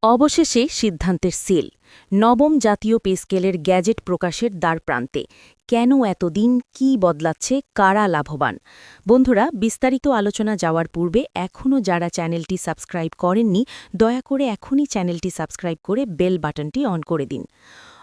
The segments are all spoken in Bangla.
অবশেষে সিদ্ধান্তের সিল। নবম জাতীয় পে স্কেলের গ্যাজেট প্রকাশের দ্বারপ্রান্তে। কেন এতদিন, কী বদলাচ্ছে, কারা লাভবান? বন্ধুরা, বিস্তারিত আলোচনা যাওয়ার পূর্বে এখনও যারা চ্যানেলটি সাবস্ক্রাইব করেননি, দয়া করে এখনই চ্যানেলটি সাবস্ক্রাইব করে বেল বাটনটি অন করে দিন।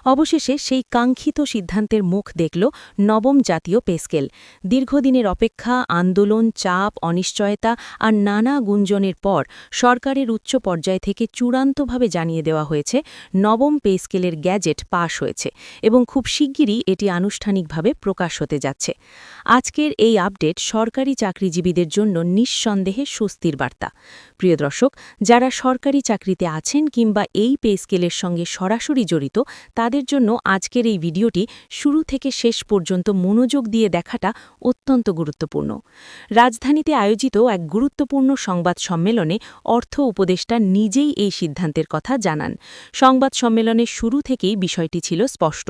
অবশেষে সেই কাঙ্ক্ষিত সিদ্ধান্তের মুখ দেখল নবম জাতীয় পে স্কেল। দীর্ঘদিনের অপেক্ষা, আন্দোলন, চাপ, অনিশ্চয়তা আর নানা গুঞ্জনের পর সরকারের উচ্চ পর্যায় থেকে চূড়ান্তভাবে জানিয়ে দেওয়া হয়েছে নবম পে স্কেলের গ্যাজেট পাশ হয়েছে এবং খুব শিগগিরই এটি আনুষ্ঠানিকভাবে প্রকাশ হতে যাচ্ছে। আজকের এই আপডেট সরকারি চাকরিজীবীদের জন্য নিঃসন্দেহে স্বস্তির বার্তা। প্রিয় দর্শক, যারা সরকারি চাকরিতে আছেন কিংবা এই পে স্কেলের সঙ্গে সরাসরি জড়িত, তাদের জন্য আজকের এই ভিডিওটি শুরু থেকে শেষ পর্যন্ত মনোযোগ দিয়ে দেখাটা অত্যন্ত গুরুত্বপূর্ণ। রাজধানীতে আয়োজিত এক গুরুত্বপূর্ণ সংবাদ সম্মেলনে অর্থ উপদেষ্টা নিজেই এই সিদ্ধান্তের কথা জানান। সংবাদ সম্মেলনের শুরু থেকেই বিষয়টি ছিল স্পষ্ট।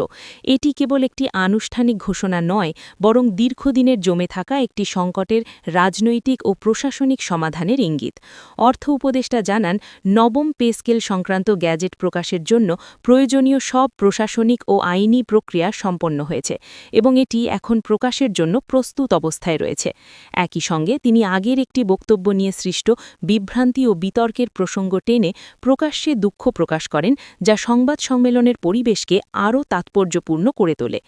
এটি কেবল একটি আনুষ্ঠানিক ঘোষণা নয়, বরং দীর্ঘদিনের জমে থাকা একটি সংকটের রাজনৈতিক ও প্রশাসনিক সমাধানের ইঙ্গিত। অর্থ উপদেষ্টা জানান, নবম পে স্কেল সংক্রান্ত গ্যাজেট প্রকাশের জন্য প্রয়োজনীয় সব প্রশাসনিক ও আইনি প্রক্রিয়া সম্পন্ন হয়েছে এবং এটি এখন প্রকাশের জন্য প্রস্তুত অবস্থায় রয়েছে। একই সঙ্গে তিনি আগের একটি বক্তব্য নিয়ে সৃষ্ট বিভ্রান্তি ও বিতর্কের প্রসঙ্গ টেনে প্রকাশ্যে দুঃখ প্রকাশ করেন, যা সংবাদ সম্মেলনের পরিবেশকে আরও তাৎপর্যপূর্ণ করে তোলে।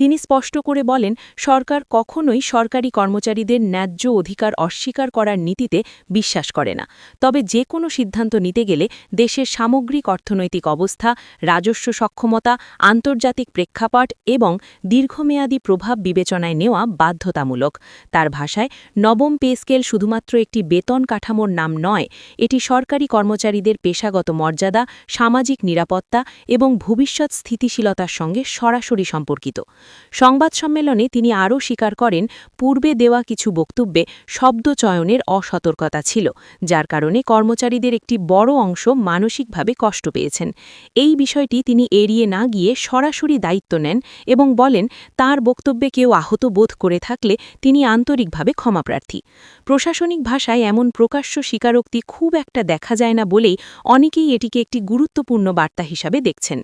তিনি স্পষ্ট করে বলেন, সরকার কখনোই সরকারি কর্মচারীদের ন্যায্য অধিকার অস্বীকার করার নীতিতে বিশ্বাস করে না। তবে যে কোনো সিদ্ধান্ত নিতে গেলে দেশের সামগ্রিক অর্থনৈতিক অবস্থা, রাজস্ব সক্ষমতা, আন্তর্জাতিক প্রেক্ষাপট এবং দীর্ঘমেয়াদী প্রভাব বিবেচনায় নেওয়া বাধ্যতামূলক। তার ভাষায়, নবম পে স্কেল শুধুমাত্র একটি বেতন কাঠামোর নাম নয়, এটি সরকারি কর্মচারীদের পেশাগত মর্যাদা, সামাজিক নিরাপত্তা এবং ভবিষ্যৎ স্থিতিশীলতার সঙ্গে সরাসরি সম্পর্কিত। সংবাদ সম্মেলনে তিনি আরও স্বীকার করেন, পূর্বে দেওয়া কিছু বক্তব্যে শব্দচয়নের অসতর্কতা ছিল, যার কারণে কর্মচারীদের একটি বড় অংশ মানসিকভাবে কষ্ট পেয়েছেন। এই বিষয়টি তিনি এড়িয়ে না গিয়ে সরাসরি দায়িত্ব নেন এবং বলেন, তার বক্তব্যে কেউ আহত বোধ করে থাকলে তিনি আন্তরিকভাবে ক্ষমাপ্রার্থী। প্রশাসনিক ভাষায় এমন প্রকাশ্য স্বীকারোক্তি খুব একটা দেখা যায় না বলেই অনেকেই এটিকে একটি গুরুত্বপূর্ণ বার্তা হিসাবে দেখছেন।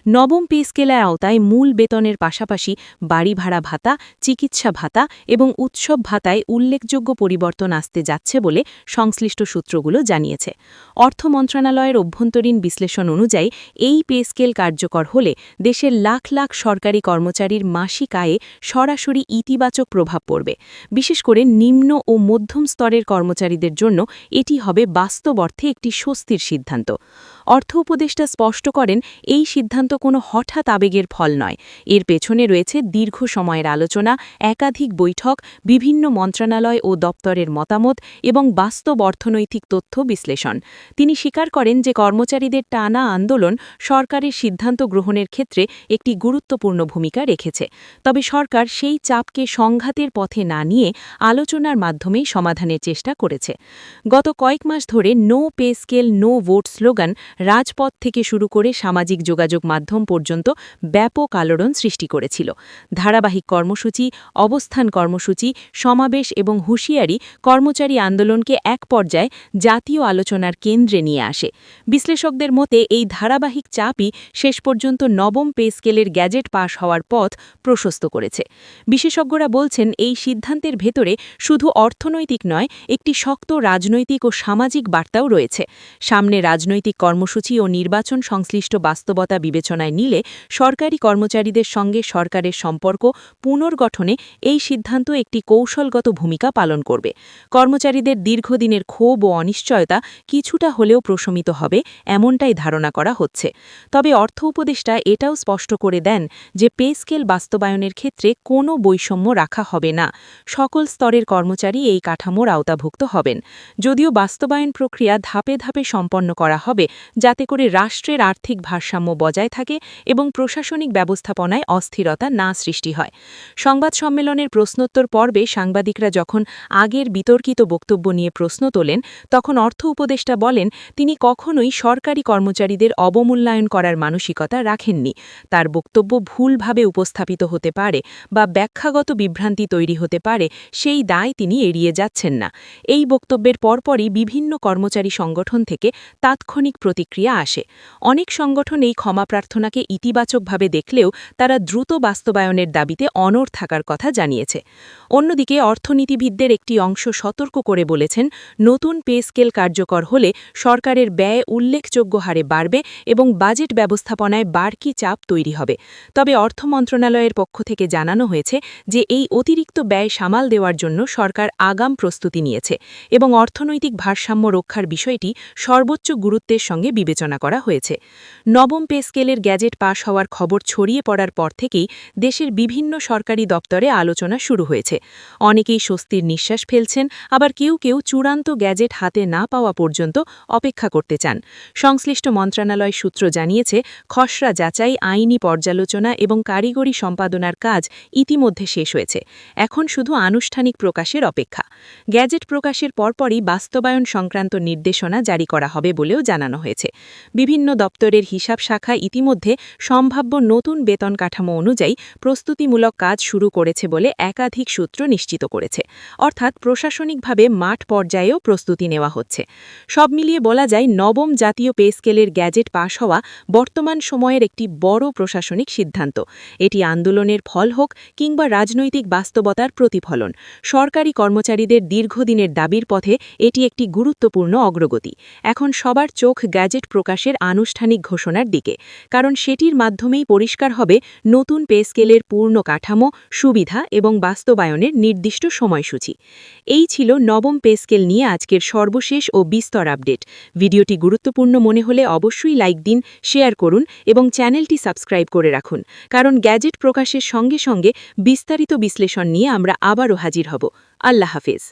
নবম পে স্কেলের আওতায় মূল বেতনের পাশাপাশি বাড়ি ভাড়া ভাতা, চিকিৎসা ভাতা এবং উৎসব ভাতায় উল্লেখযোগ্য পরিবর্তন আসতে যাচ্ছে বলে সংশ্লিষ্ট সূত্রগুলো জানিয়েছে। অর্থ মন্ত্রণালয়ের অভ্যন্তরীণ বিশ্লেষণ অনুযায়ী এই পে স্কেল কার্যকর হলে দেশের লাখ লাখ সরকারি কর্মচারীর মাসিক আয়ে সরাসরি ইতিবাচক প্রভাব পড়বে। বিশেষ করে নিম্ন ও মধ্যম স্তরের কর্মচারীদের জন্য এটি হবে বাস্তব অর্থে একটি স্বস্তির সিদ্ধান্ত। অর্থ উপদেষ্টা স্পষ্ট করেন, এই সিদ্ধান্ত কোনো হঠাৎ আবেগের ফল নয়। এর পেছনে রয়েছে দীর্ঘ সময়ের আলোচনা, একাধিক বৈঠক, বিভিন্ন মন্ত্রণালয় ও দপ্তরের মতামত এবং বাস্তব অর্থনৈতিক তথ্য বিশ্লেষণ। তিনি স্বীকার করেন যে কর্মচারীদের টানা আন্দোলন সরকারের সিদ্ধান্ত গ্রহণের ক্ষেত্রে একটি গুরুত্বপূর্ণ ভূমিকা রেখেছে। তবে সরকার সেই চাপকে সংঘাতের পথে না নিয়ে আলোচনার মাধ্যমেই সমাধানের চেষ্টা করেছে। গত কয়েক মাস ধরে no pay scale no vote slogan রাজপথ থেকে শুরু করে সামাজিক যোগাযোগ মাধ্যম পর্যন্ত ব্যাপক আলোড়ন সৃষ্টি করেছিল। ধারাবাহিক কর্মসূচি, অবস্থান কর্মসূচি, সমাবেশ এবং হুঁশিয়ারি কর্মচারী আন্দোলনকে এক পর্যায়ে জাতীয় আলোচনার কেন্দ্রে নিয়ে আসে। বিশ্লেষকদের মতে এই ধারাবাহিক চাপই শেষ পর্যন্ত নবম পে স্কেলের গ্যাজেট পাশ হওয়ার পথ প্রশস্ত করেছে। বিশেষজ্ঞরা বলছেন, এই সিদ্ধান্তের ভেতরে শুধু অর্থনৈতিক নয়, একটি শক্ত রাজনৈতিক ও সামাজিক বার্তাও রয়েছে। সামনে রাজনৈতিক কর্মসূচি ও নির্বাচন সংশ্লিষ্ট বাস্তবতা বিবেচনায় নিলে সরকারি কর্মচারীদের সঙ্গে সরকারের সম্পর্ক পুনর্গঠনে এই সিদ্ধান্ত একটি কৌশলগত ভূমিকা পালন করবে। কর্মচারীদের দীর্ঘদিনের ক্ষোভ ও অনিশ্চয়তা কিছুটা হলেও প্রশমিত হবে, এমনটাই ধারণা করা হচ্ছে। তবে অর্থ উপদেষ্টা এটাও স্পষ্ট করে দেন যে পে স্কেল বাস্তবায়নের ক্ষেত্রে কোনো বৈষম্য রাখা হবে না। সকল স্তরের কর্মচারী এই কাঠামোর আওতাভুক্ত হবেন। যদিও বাস্তবায়ন প্রক্রিয়া ধাপে ধাপে সম্পন্ন করা হবে, যাতে করে রাষ্ট্রের আর্থিক ভারসাম্য বজায় থাকে এবং প্রশাসনিক ব্যবস্থাপনায় অস্থিরতা না সৃষ্টি হয়। সংবাদ সম্মেলনের প্রশ্নোত্তর পর্বে সাংবাদিকরা যখন আগের বিতর্কিত বক্তব্য নিয়ে প্রশ্ন তোলেন, তখন অর্থ উপদেষ্টা বলেন, তিনি কখনোই সরকারি কর্মচারীদের অবমূল্যায়ন করার মানসিকতা রাখেননি। তার বক্তব্য ভুলভাবে উপস্থাপিত হতে পারে বা ব্যাখ্যাগত বিভ্রান্তি তৈরি হতে পারে, সেই দায় তিনি এড়িয়ে যাচ্ছেন না। এই বক্তব্যের পরপরই বিভিন্ন কর্মচারী সংগঠন থেকে তাৎক্ষণিক প্রতিক্রিয়া প্রতিক্রিয়া আসে। অনেক সংগঠন এই ক্ষমা প্রার্থনাকে ইতিবাচকভাবে দেখলেও তারা দ্রুত বাস্তবায়নের দাবিতে অনড় থাকার কথা জানিয়েছে। অন্যদিকে অর্থনীতিবিদদের একটি অংশ সতর্ক করে বলেছেন, নতুন পে স্কেল কার্যকর হলে সরকারের ব্যয় উল্লেখযোগ্য হারে বাড়বে এবং বাজেট ব্যবস্থাপনায় বাড়তি চাপ তৈরি হবে। তবে অর্থ মন্ত্রণালয়ের পক্ষ থেকে জানানো হয়েছে যে এই অতিরিক্ত ব্যয় সামাল দেওয়ার জন্য সরকার আগাম প্রস্তুতি নিয়েছে এবং অর্থনৈতিক ভারসাম্য রক্ষার বিষয়টি সর্বোচ্চ গুরুত্বের সঙ্গে বিবেচনা করা হয়েছে। নবম পে স্কেলের গ্যাজেট পাশ হওয়ার খবর ছড়িয়ে পড়ার পর থেকেই দেশের বিভিন্ন সরকারি দপ্তরে আলোচনা শুরু হয়েছে। অনেকেই স্বস্তির নিঃশ্বাস ফেলছেন, আবার কেউ কেউ চূড়ান্ত গ্যাজেট হাতে না পাওয়া পর্যন্ত অপেক্ষা করতে চান। সংশ্লিষ্ট মন্ত্রণালয় সূত্র জানিয়েছে, খসড়া যাচাই, আইনি পর্যালোচনা এবং কারিগরি সম্পাদনার কাজ ইতিমধ্যে শেষ হয়েছে। এখন শুধু আনুষ্ঠানিক প্রকাশের অপেক্ষা। গ্যাজেট প্রকাশের পরপরই বাস্তবায়ন সংক্রান্ত নির্দেশনা জারি করা হবে বলেও জানানো হয়েছে। বিভিন্ন দপ্তরের হিসাব শাখা ইতিমধ্যে সম্ভাব্য নতুন বেতন কাঠামো অনুযায়ী প্রস্তুতিমূলক কাজ শুরু করেছে বলে একাধিক সূত্র নিশ্চিত করেছে। অর্থাৎ প্রশাসনিকভাবে মাঠ পর্যায়েও প্রস্তুতি নেওয়া হচ্ছে। সব মিলিয়ে বলা যায়, নবম জাতীয় পে স্কেলের গ্যাজেট পাশ হওয়া বর্তমান সময়ের একটি বড় প্রশাসনিক সিদ্ধান্ত। এটি আন্দোলনের ফল হোক কিংবা রাজনৈতিক বাস্তবতার প্রতিফলন, সরকারি কর্মচারীদের দীর্ঘদিনের দাবির পথে এটি একটি গুরুত্বপূর্ণ অগ্রগতি। এখন সবার চোখ গ্যাজেট প্রকাশের আনুষ্ঠানিক ঘোষণার দিকে, কারণ সেটির মাধ্যমেই পরিষ্কার হবে নতুন পে স্কেলের পূর্ণ কাঠামো, সুবিধা এবং বাস্তবায়নের নির্দিষ্ট সময়সূচি। এই ছিল নবম পে স্কেল নিয়ে আজকের সর্বশেষ ও বিস্তর আপডেট। ভিডিওটি গুরুত্বপূর্ণ মনে হলে অবশ্যই লাইক দিন, শেয়ার করুন এবং চ্যানেলটি সাবস্ক্রাইব করে রাখুন, কারণ গ্যাজেট প্রকাশের সঙ্গে সঙ্গে বিস্তারিত বিশ্লেষণ নিয়ে আমরা আবারও হাজির হব। আল্লাহ হাফেজ।